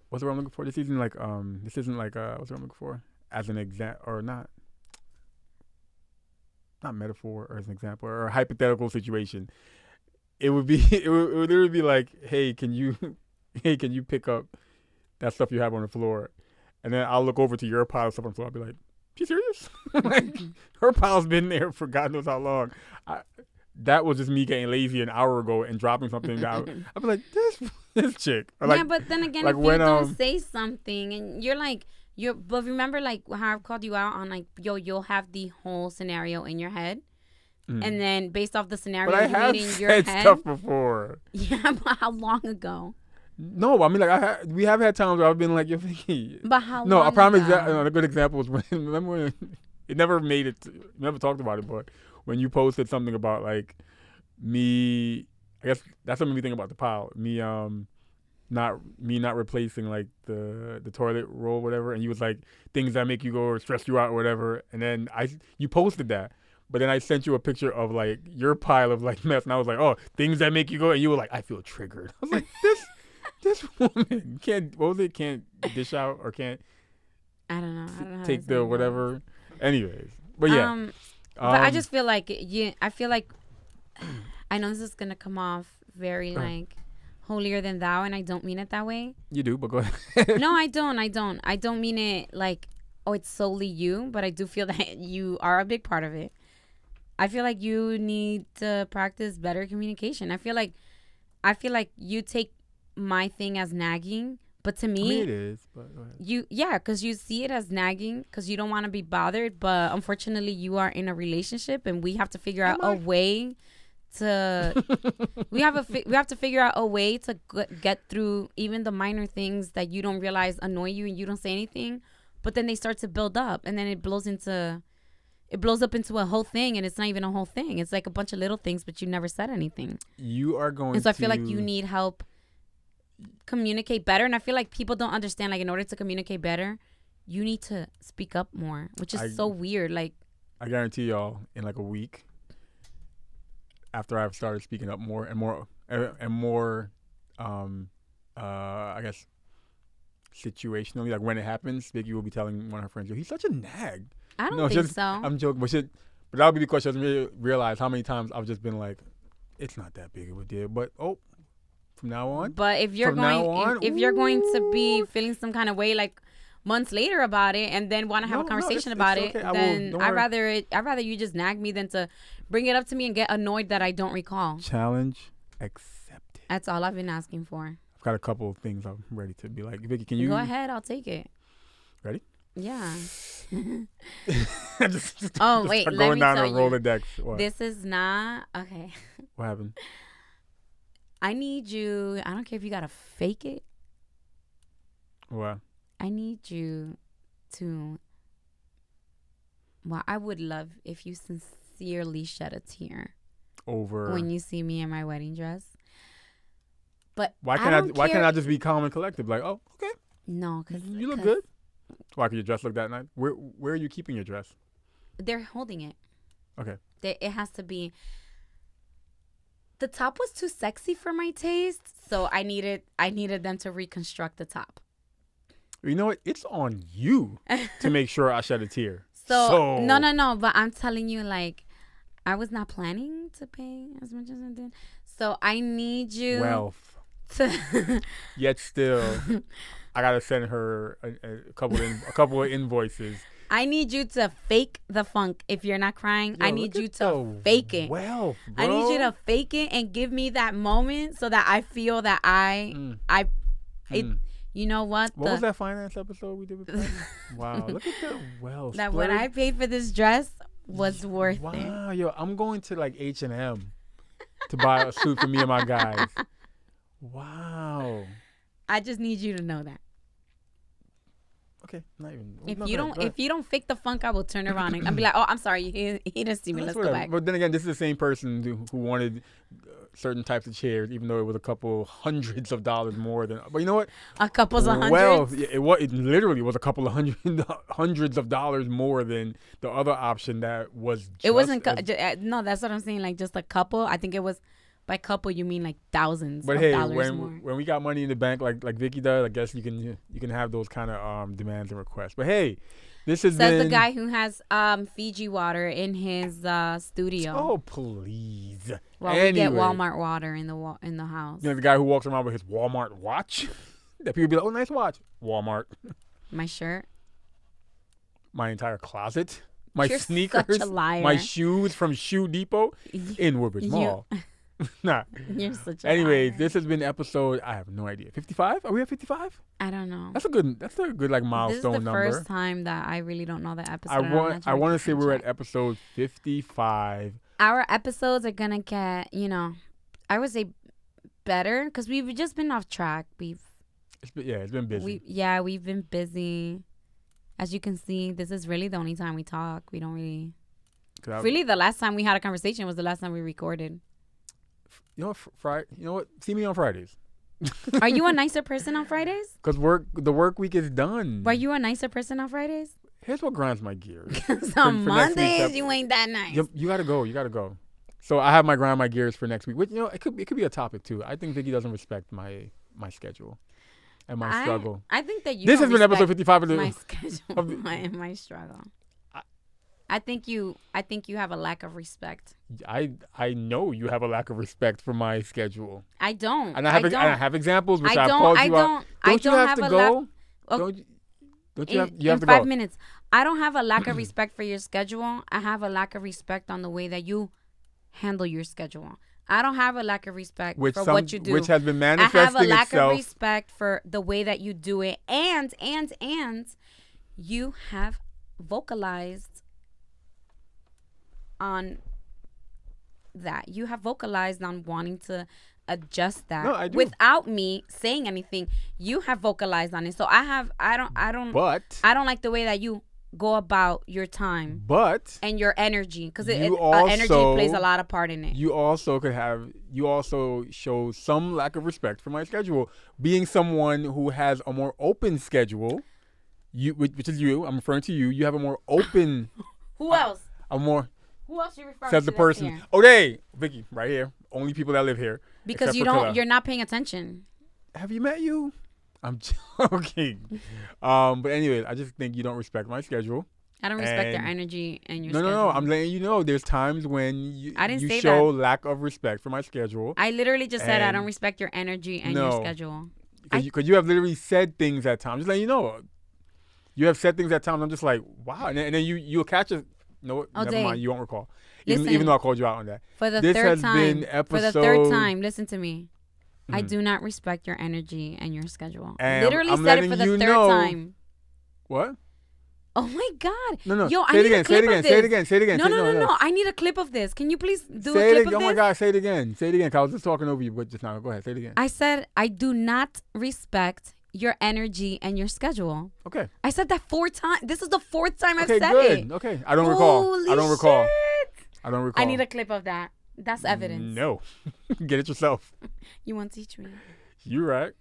what's the word I'm looking for? This isn't like, what's the word I'm looking for? As an example, or not metaphor, or as an example, or a hypothetical situation. It would literally be like, hey, can you pick up that stuff you have on the floor? And then I'll look over to your pile of stuff on the floor. I'll be like, you serious? Like, her pile's been there for God knows how long. That was just me getting lazy an hour ago and dropping something down. I'd be like, this chick. Or like, yeah, but then again, like if you don't say something and you're like, but remember like how I called you out on like, yo, you'll have the whole scenario in your head. Mm. And then based off the scenario you made in your head. But I have said stuff before. Yeah, but how long ago? No, I mean, like, we have had times where I've been like, yo, Vicky. But how long No, a prime example, a good example was when, remember when, it never made it, never talked about it, but when you posted something about, like, me, I guess that's something we think about the pile, me not replacing, like, the toilet roll, whatever, and you was like, things that make you go or stress you out or whatever, and then you posted that. But then I sent you a picture of, like, your pile of, like, mess, and I was like, oh, things that make you go, and you were like, I feel triggered. I was like, this woman can't dish out or can't. I don't know. Take the whatever. Anyways, but yeah. But I just feel like I feel like I know this is gonna come off very like holier than thou, and I don't mean it that way. You do, but go ahead. No, I don't. I don't mean it like, oh, it's solely you, but I do feel that you are a big part of it. I feel like you need to practice better communication. I feel like you take my thing as nagging, but to me, I mean, it is. But go ahead. Because you see it as nagging because you don't want to be bothered, but unfortunately, you are in a relationship, and we have to figure out a way to. we have to figure out a way to get through even the minor things that you don't realize annoy you, and you don't say anything, but then they start to build up, and then it blows up into a whole thing, and it's not even a whole thing. It's like a bunch of little things, but you never said anything. You are going and so I feel like you need help communicate better. And I feel like people don't understand, like, in order to communicate better, you need to speak up more, which is so weird. Like, I guarantee y'all, in like a week, after I've started speaking up more and more, I guess, situationally, like when it happens, Vicky will be telling one of her friends, "Yo, he's such a nag." I don't think so. I'm joking, but that would be the question. I doesn't realize how many times I've just been like, it's not that big of a deal. But from now on. But if you're going to be feeling some kind of way, like months later about it, and then want to have a conversation about it, then I'd rather you just nag me than to bring it up to me and get annoyed that I don't recall. Challenge accepted. That's all I've been asking for. I've got a couple of things I'm ready to be like, Vicky, can you go ahead? I'll take it. Ready? Yeah. just wait, going let me down tell a you. Rolodex. What? This is not okay. What happened? I need you. I don't care if you gotta fake it. What? I need you to. Well, I would love if you sincerely shed a tear over when you see me in my wedding dress. But why can't I just be calm and collected? Like, oh, okay. No, because you look good. Why could your dress look that nice? Where are you keeping your dress? They're holding it. Okay. It has to be. The top was too sexy for my taste, so I needed them to reconstruct the top. You know what? It's on you to make sure I shed a tear. So no. But I'm telling you, like, I was not planning to pay as much as I did. So I need you. Wealth. Yet still, I gotta send her a couple of invoices. I need you to fake the funk. If you're not crying, I need you to fake it. Wealth, bro. I need you to fake it and give me that moment so that I feel that you know what? What was that finance episode we did with Patty? Wow, look at that wealth. That what I paid for this dress was worth it. Wow, yo, I'm going to like H&M to buy a suit for me and my guys. Wow. I just need you to know that. Okay, not even. If you don't fake the funk, I will turn around and I'll be like, oh, I'm sorry, he didn't see me. Let's go back. But then again, this is the same person who wanted certain types of chairs, even though it was a couple hundreds of dollars more than. But you know what? A couple of hundreds. Well, it literally was a couple of hundreds of dollars more than the other option that was. It wasn't. No, that's what I'm saying. Like just a couple. I think it was. By couple, you mean like thousands of dollars more. When we got money in the bank, like Vicky does, I guess you can have those kind of demands and requests. But hey, this has been... Says the guy who has Fiji water in his studio. Oh please! Well, we get Walmart water in the house. You know the guy who walks around with his Walmart watch. That people be like, "Oh, nice watch, Walmart." My shirt. My entire closet. My You're sneakers. Such a liar. My shoes from Shoe Depot in Woodbridge Mall. Nah. You're such a Anyways, liar. this has been episode, I have no idea. 55? Are we at 55? I don't know. That's a good like milestone number. This is the first time that I really don't know the episode. I want to say we're at episode 55. Our episodes are gonna get, I would say better because we've just been off track. It's been busy. We've been busy. As you can see, this is really the only time we talk. We don't really. Really, the last time we had a conversation was the last time we recorded. You know what? You know what? See me on Fridays. Are you a nicer person on Fridays? Because the work week is done. Are you a nicer person on Fridays? Here's what grinds my gears. Because on Mondays you ain't that nice. You gotta go. So I have my grind my gears for next week. Which it could be a topic too. I think Vicky doesn't respect my schedule and my struggle. I think that you. This has been episode 55 of my schedule and my struggle. I think you have a lack of respect. I know you have a lack of respect for my schedule. I don't. And I have examples which I've called you out. Don't you have to go? Don't you have to go? In 5 minutes. I don't have a lack of respect for your schedule. I have a lack of respect on the way that you handle your schedule. I don't have a lack of respect for what you do. Which has been manifesting itself. I have a lack of respect for the way that you do it. And you have vocalized on that. You have vocalized on wanting to adjust that. No, I do. Without me saying anything. You have vocalized on it. So I don't like the way that you go about your time, and your energy, because energy plays a lot of part in it. You also show some lack of respect for my schedule, being someone who has a more open schedule. Which is you. I'm referring to you. You have a more open. Who else? Who else you referring to? Says the person. Okay, Vicky, right here. Only people that live here. Because you're not paying attention. Have you met you? I'm joking. But anyways, I just think you don't respect my schedule. I don't respect your energy and your schedule. No. I'm letting you know there's times when you show lack of respect for my schedule. I literally just said I don't respect your energy and your schedule. Because you have literally said things at times. Just letting you know. You have said things at times. I'm just like, wow. And then you'll catch it. No, never mind. You won't recall. Even though I called you out on that. For the third time, listen to me. I do not respect your energy and your schedule. And literally said it for the third time. What? Oh my God. No. Yo, say it again. Say it again. No. I need a clip of this. Can you please do a clip of this? Oh my God, say it again. Say it again. 'Cause I was just talking over you just now. Go ahead. Say it again. I said I do not respect your energy and your schedule. Okay. I said that 4 times. This is the 4th time I've said it. Okay. I don't recall. I don't recall. I need a clip of that. That's evidence. No. Get it yourself. You want to teach me? You're right.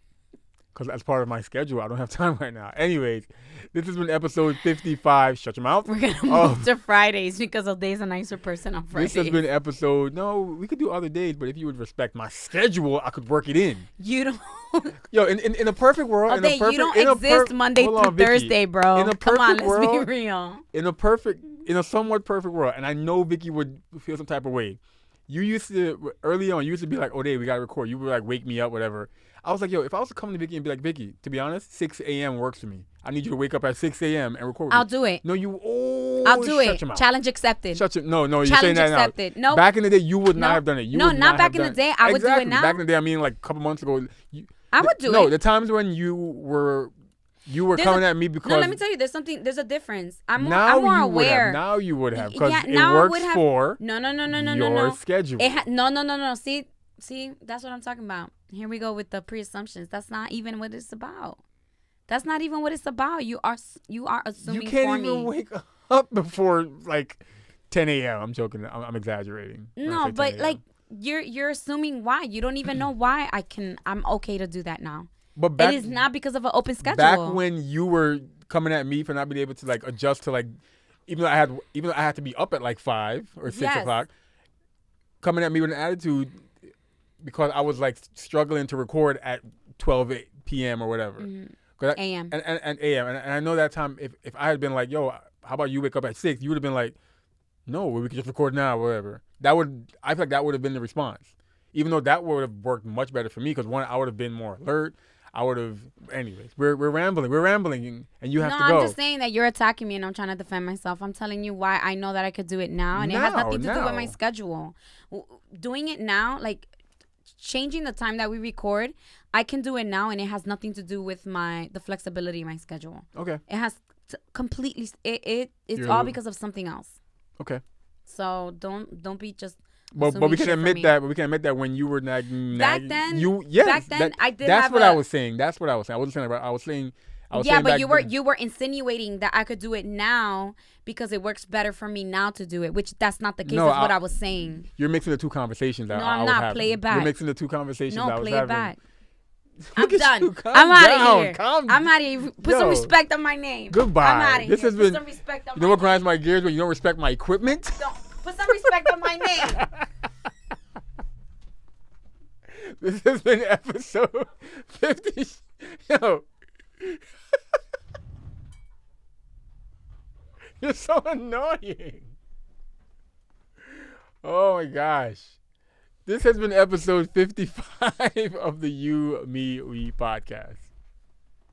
Because that's part of my schedule. I don't have time right now. Anyways, this has been episode 55. Shut your mouth. We're going to move to Fridays because O'Day's a nicer person on Fridays. This has been episode... No, we could do other days, but if you would respect my schedule, I could work it in. You don't... Yo, in a perfect world... O'Day, you don't exist Monday through Thursday, bro. In a perfect Come on, let's world, be real. In a somewhat perfect world, and I know Vicky would feel some type of way. You used to... Early on, you used to be like, O'Day, we got to record. You would like wake me up, whatever. I was like, yo, if I was to come to Vicky and be like, Vicky, to be honest, 6 a.m. works for me. I need you to wake up at 6 a.m. and record with I'll me. do it. No, I'll do it. Challenge accepted. No, you're saying that accepted. now. No. Back in the day, you would not have done it. Not back in the day. I would do it now. Back in the day, I mean like a couple months ago. I would do it. No, the times when you were coming at me because... No, let me tell you, there's a difference. I'm more aware. Now you would have. Because it works for your schedule. No. See, that's what I'm talking about. Here we go with the pre-assumptions. That's not even what it's about. You are assuming. You can't for even me. wake up before like 10 a.m. I'm joking. I'm exaggerating. No, but like you're assuming why. You don't even know why I'm okay to do that now. But it is not because of an open schedule. Back when you were coming at me for not being able to like adjust to like, even though I had to be up at like 5 or 6 o'clock, coming at me with an attitude because I was like struggling to record at 12 p.m. or whatever. A.M. And A.M. And I know that time, if I had been like, yo, how about you wake up at 6? You would have been like, no, we could just record now or whatever. I feel like that would have been the response. Even though that would have worked much better for me because, one, I would have been more alert. I would have, anyways, we're rambling and you have to go. No, I'm just saying that you're attacking me and I'm trying to defend myself. I'm telling you why I know that I could do it now and it has nothing to do with my schedule. Doing it now, like changing the time that we record, I can do it now and it has nothing to do with the flexibility in my schedule. Okay. It has completely, it's all because of something else. Okay. So don't be just... But we can admit that. But we can admit that when you were nagging, back then, I did. That's what I was saying. That's what I was saying. I wasn't saying about. I was saying. But you were insinuating that I could do it now because it works better for me now to do it, which that's not the case. That's what I was saying. You're mixing the two conversations. No, I'm not. Play it back. You're mixing the two conversations. No, play it back. I'm done. I'm out of here. I'm out of here. Put some respect on my name. Goodbye. I'm out of here. This has been. Put some respect on you know what grinds my gears when you don't respect my equipment? Put some respect on my name. This has been episode 50. Yo. You're so annoying. Oh my gosh. This has been episode 55 of the You, Me, We podcast.